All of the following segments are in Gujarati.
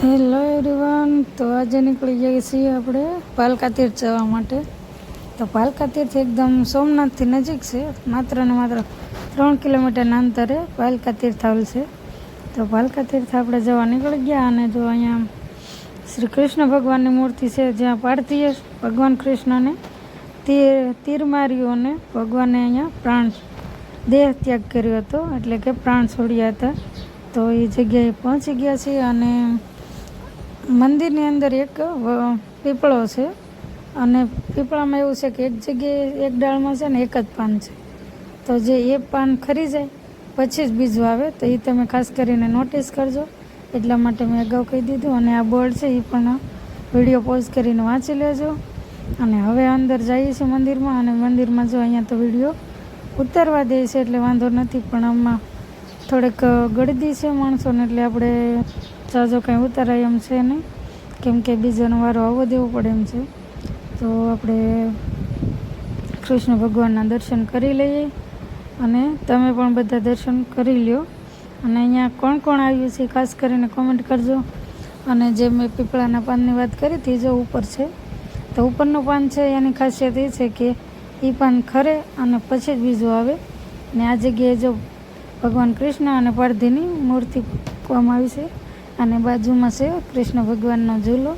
હેલો એવરીવન, તો આજે નીકળી જઈએ છીએ આપણે પાલકા તીર્થ જવા માટે. તો પાલકા તીર્થ એકદમ સોમનાથથી નજીક છે, માત્ર ને માત્ર 3 કિલોમીટરના અંતરે પાલકા તીર્થ આવેલ છે. તો પાલકા તીર્થ આપણે જવા નીકળી ગયા અને જો અહીંયા શ્રી કૃષ્ણ ભગવાનની મૂર્તિ છે, જ્યાં પાર્થિવે ભગવાન કૃષ્ણને તીર માર્યું અને ભગવાને અહીંયા દેહ ત્યાગ કર્યો હતો, એટલે કે પ્રાણ છોડ્યા હતા. તો એ જગ્યાએ પહોંચી ગયા છીએ અને મંદિરની અંદર એક પીપળો છે અને પીપળામાં એવું છે કે એક જગ્યાએ એક ડાળમાં છે ને એક જ પાન છે. તો જે એ પાન ખરી જાય પછી જ બીજું આવે, તો એ તમે ખાસ કરીને નોટિસ કરજો. એટલા માટે મેં અગાઉ કહી દીધું. અને આ બોર્ડ છે એ પણ વિડીયો પોઝ કરીને વાંચી લેજો. અને હવે અંદર જઈએ છીએ મંદિરમાં, અને મંદિરમાં જો અહીંયા તો વિડીયો ઉતારવા દે છે એટલે વાંધો નથી, પણ આમાં થોડીક ગળદી છે માણસોને, એટલે આપણે જાજો કાંઈ ઉતારાય એમ છે નહીં, કેમ કે બીજાનો વારો આવવો દેવો પડે એમ છે. તો આપણે કૃષ્ણ ભગવાનના દર્શન કરી લઈએ અને તમે પણ બધા દર્શન કરી લ્યો. અને અહીંયા કોણ કોણ આવ્યું છે ખાસ કરીને કોમેન્ટ કરજો. અને જે મેં પીપળાના પાનની વાત કરી હતી, જો ઉપર છે, તો ઉપરનું પાન છે એની ખાસિયત એ છે કે એ પાન ખરે અને પછી જ બીજું આવે. ને આ જગ્યાએ જો ભગવાન કૃષ્ણ અને પાર્થિવની મૂર્તિ મૂકવામાં આવી છે અને બાજુમાં છે કૃષ્ણ ભગવાનનો ઝૂલો.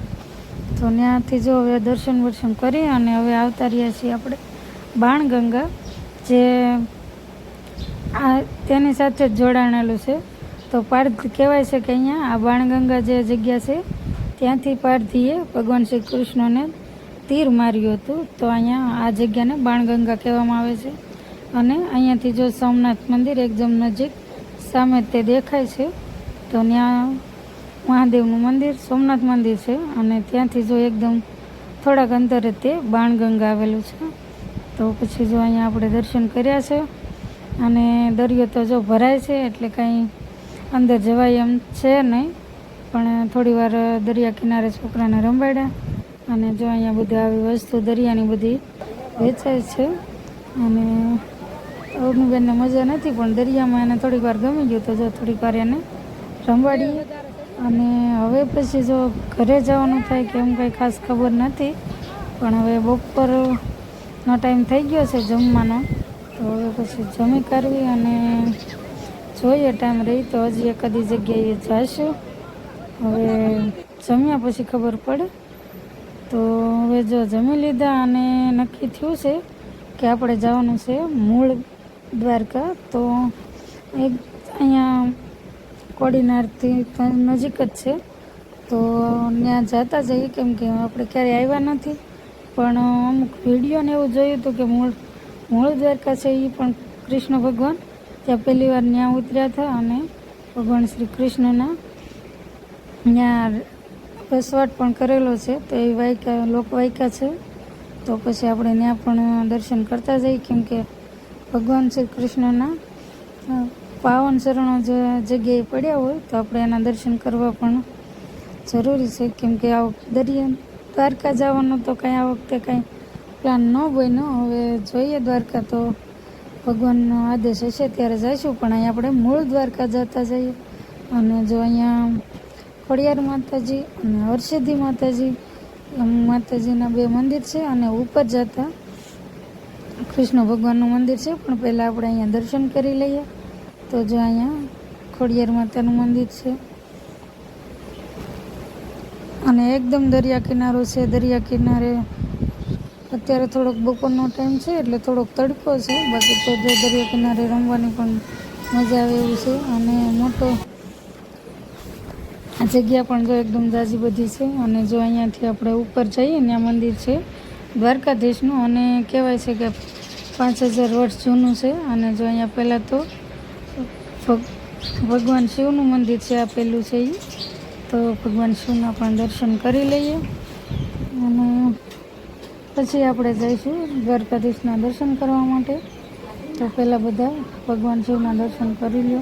તો ત્યાંથી જો હવે દર્શન કરી અને હવે આવતા રહ્યા છીએ આપણે બાણગંગા, જે તેની સાથે જ જોડાણેલું છે. તો પાર્થ કહેવાય છે કે અહીંયા આ બાણગંગા જે જગ્યા છે ત્યાંથી પાર્થિએ ભગવાન શ્રી કૃષ્ણને તીર માર્યું હતું. તો અહીંયા આ જગ્યાને બાણગંગા કહેવામાં આવે છે. અને અહીંયાથી જો સોમનાથ મંદિર એકદમ નજીક સામે તે દેખાય છે, તો ત્યાં મહાદેવનું મંદિર સોમનાથ મંદિર છે અને ત્યાંથી જો એકદમ થોડાક અંતરે તે બાણગંગા આવેલું છે. તો પછી જો અહીંયા આપણે દર્શન કર્યા છે અને દરિયો તો જો ભરાય છે, એટલે કાંઈ અંદર જવાય એમ છે નહીં, પણ થોડી વાર દરિયા કિનારે છોકરાને રંબાડ્યા. અને જો અહીંયા બધી આવી વસ્તુ દરિયાની બધી વેચાય છે. અને અવનીબેનને મજા નથી, પણ દરિયામાં એને થોડીક વાર ગમી ગયું, તો જો થોડીક વાર એને રંબાડીએ. અને હવે પછી જો ઘરે જવાનું થાય કે એમ કંઈ ખાસ ખબર નથી, પણ હવે બપોરનો ટાઈમ થઈ ગયો છે જમવાનો, તો હવે પછી જમી કરવી અને જોઈએ ટાઈમ રહી તો હજી એકાદી જગ્યાએ જઈશું. હવે જમ્યા પછી ખબર પડે. તો હવે જો જમી લીધા અને નક્કી થયું છે કે આપણે જવાનું છે મૂળ દ્વારકા. તો એક અહીંયા કોડીનારથી નજીક જ છે, તો ત્યાં જતા જઈએ, કેમ કે આપણે ક્યારેય આવ્યા નથી. પણ અમુક વિડીયોને એવું જોયું હતું કે મૂળ દ્વારકા છે એ પણ કૃષ્ણ ભગવાન ત્યાં પહેલી વાર ત્યાં ઉતર્યા હતા અને ભગવાન શ્રી કૃષ્ણના ત્યાં વસવાટ પણ કરેલો છે. તો એ લોકવાયકા છે. તો પછી આપણે ત્યાં પણ દર્શન કરતા જઈએ, કેમ કે ભગવાન શ્રી કૃષ્ણના પાવન શરણો જે જગ્યાએ પડ્યા હોય તો આપણે એના દર્શન કરવા પણ જરૂરી છે. કેમ કે આ દ્વારકા જવાનું તો કાંઈ આ વખતે કાંઈ પ્લાન ન બન્યો. હવે જોઈએ દ્વારકા તો ભગવાનનો આદેશ હશે ત્યારે જઈશું, પણ અહીંયા આપણે મૂળ દ્વારકા જતા જઈએ. અને જો અહીંયા ખોડિયાર માતાજી અને હરસિદ્ધિ માતાજીના 2 મંદિર છે, અને ઉપર જતા કૃષ્ણ ભગવાનનું મંદિર છે. પણ પહેલાં આપણે અહીંયા દર્શન કરી લઈએ. તો જો અહીંયા ખોડિયાર માતાનું મંદિર છે અને એકદમ દરિયા કિનારો છે. દરિયા કિનારે અત્યારે થોડોક બપોરનો ટાઈમ છે એટલે થોડોક તડકો છે, બાકી તો જો દરિયા કિનારે રમવાની પણ મજા આવે એવું છે. અને મોટો આ જગ્યા પણ જો એકદમ જાજી બધી છે. અને જો અહીંયાથી આપણે ઉપર જઈએ ત્યાં મંદિર છે દ્વારકાધીશનું, અને કહેવાય છે કે 5000 વર્ષ જૂનું છે. અને જો અહીંયા પહેલાં તો ભગવાન શિવનું મંદિર છે, આ પહેલું છે એ. તો ભગવાન શિવના પણ દર્શન કરી લઈએ અને પછી આપણે જઈશું દ્વારકાધીશના દર્શન કરવા માટે. તો પહેલાં બધા ભગવાન શિવના દર્શન કરી લો.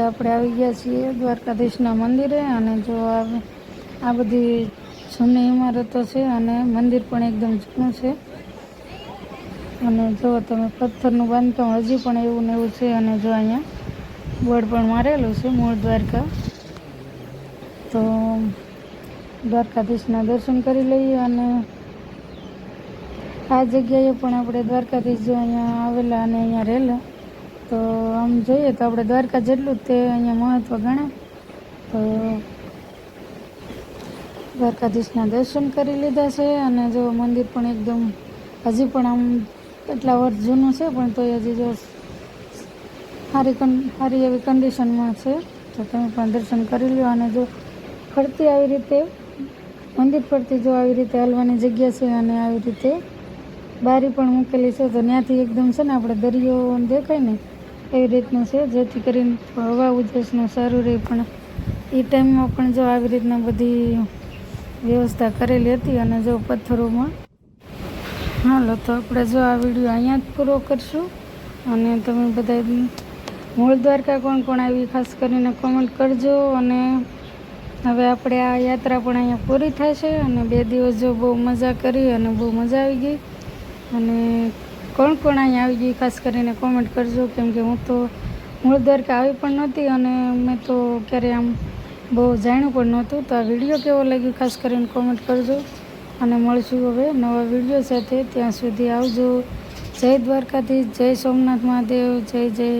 આપણે આવી ગયા છીએ દ્વારકાધીશના મંદિરે. અને જો આ બધી જૂની ઇમારતો છે અને મંદિર પણ એકદમ જૂનું છે. અને જો તમે પથ્થરનું બાંધકામ હજી પણ એવું ને એવું છે. અને જો અહીંયા બોર્ડ પણ મારેલું છે મૂળ દ્વારકા. તો દ્વારકાધીશના દર્શન કરી લઈએ. અને આ જગ્યાએ પણ આપણે દ્વારકાધીશ જો અહીંયા આવેલા અને અહીંયા રહેલા, તો આમ જોઈએ તો આપણે દ્વારકા જેટલું જ તે અહીંયા મહત્ત્વ ગણાય. તો દ્વારકાધીશના દર્શન કરી લીધા છે. અને જો મંદિર પણ એકદમ હજી પણ આમ કેટલા વર્ષ જૂનું છે, પણ તોય હજી જો સારી એવી કન્ડિશનમાં છે. તો તમે પણ દર્શન કરી લો. અને જો ફરતી આવી રીતે મંદિર ફરતી જો આવી રીતે હાલવાની જગ્યા છે. અને આવી રીતે બારી પણ મૂકેલી છે, તો ત્યાંથી એકદમ છે ને આપણે દરિયો દેખાય ને એવી રીતનું છે, જેથી કરીને હવા ઉજાસનું સારું રહે. પણ એ ટાઈમમાં પણ જો આવી રીતના બધી વ્યવસ્થા કરેલી હતી. અને જો પથ્થરોમાં. હાલો, તો આપણે જો આ વિડીયો અહીંયા જ પૂરો કરશું. અને તમે બધા મૂળ દ્વારકા કોણ કોણ આવી ખાસ કરીને કોમેન્ટ કરજો. અને હવે આપણે આ યાત્રા પણ અહીંયા પૂરી થાય છે. અને 2 દિવસ જો બહુ મજા કરી અને બહુ મજા આવી ગઈ. અને કોણ કોણ અહીંયા આવી ગઈ ખાસ કરીને કોમેન્ટ કરજો, કેમ કે હું તો મૂળ દ્વારકા આવી પણ નહોતી અને મેં તો ક્યારેય આમ બહુ જાણ્યું પણ નહોતું. તો આ વિડીયો કેવો લાગ્યો ખાસ કરીને કોમેન્ટ કરજો. અને મળશું હવે નવા વિડીયો સાથે. ત્યાં સુધી આવજો. જય દ્વારકાધીશ, જય સોમનાથ મહાદેવ, જય જય